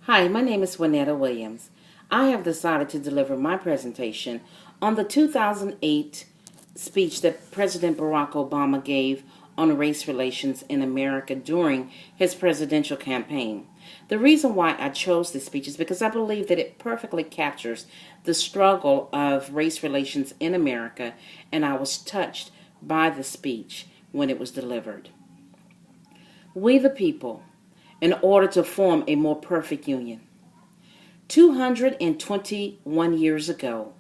Hi, my name is Juanetta Williams. I have decided to deliver my presentation on the 2008 speech that President Barack Obama gave on race relations in America during his presidential campaign. The reason why I chose this speech is because I believe that it perfectly captures the struggle of race relations in America, and I was touched by the speech when it was delivered. We the people, in order to form a more perfect union. 221 years ago,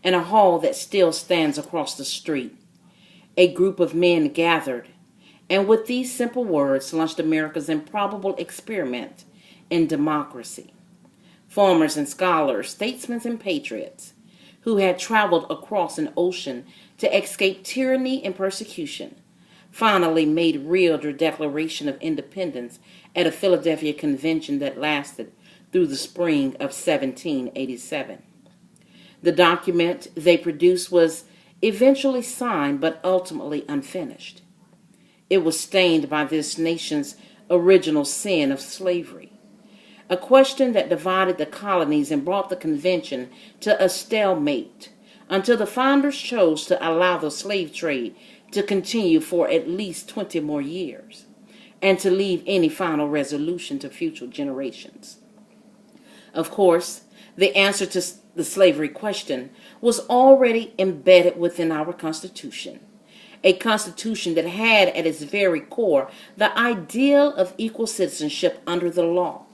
in a hall that still stands across the street, a group of men gathered, and with these simple words launched America's improbable experiment in democracy. Farmers and scholars, statesmen and patriots, who had traveled across an ocean to escape tyranny and persecution, finally made real their Declaration of Independence at a Philadelphia convention that lasted through the spring of 1787. The document they produced was eventually signed but ultimately unfinished. It was stained by this nation's original sin of slavery, a question that divided the colonies and brought the convention to a stalemate until the founders chose to allow the slave trade to continue for at least 20 more years and to leave any final resolution to future generations. Of course, the answer to the slavery question was already embedded within our Constitution, a Constitution that had at its very core the ideal of equal citizenship under the law,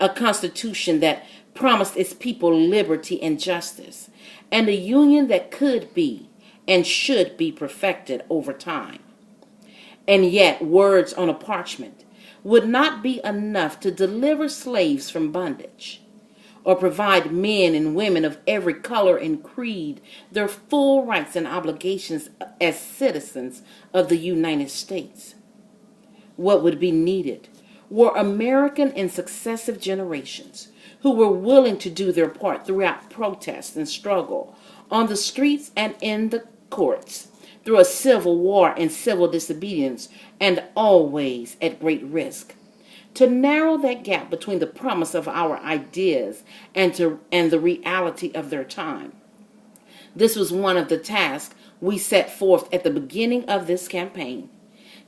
a Constitution that promised its people liberty and justice, and a union that could be and should be perfected over time. And yet, words on a parchment would not be enough to deliver slaves from bondage or provide men and women of every color and creed their full rights and obligations as citizens of the United States. What would be needed were American in successive generations who were willing to do their part throughout protest and struggle on the streets and in the courts, through a civil war and civil disobedience, and always at great risk, to narrow that gap between the promise of our ideas and the reality of their time. This was one of the tasks we set forth at the beginning of this campaign,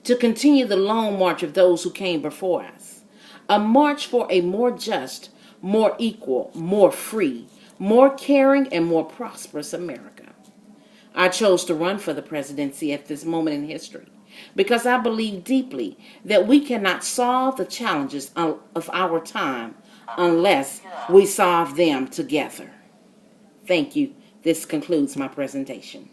to continue the long march of those who came before us, a march for a more just, more equal, more free, more caring, and more prosperous America. I chose to run for the presidency at this moment in history because I believe deeply that we cannot solve the challenges of our time unless we solve them together. Thank you. This concludes my presentation.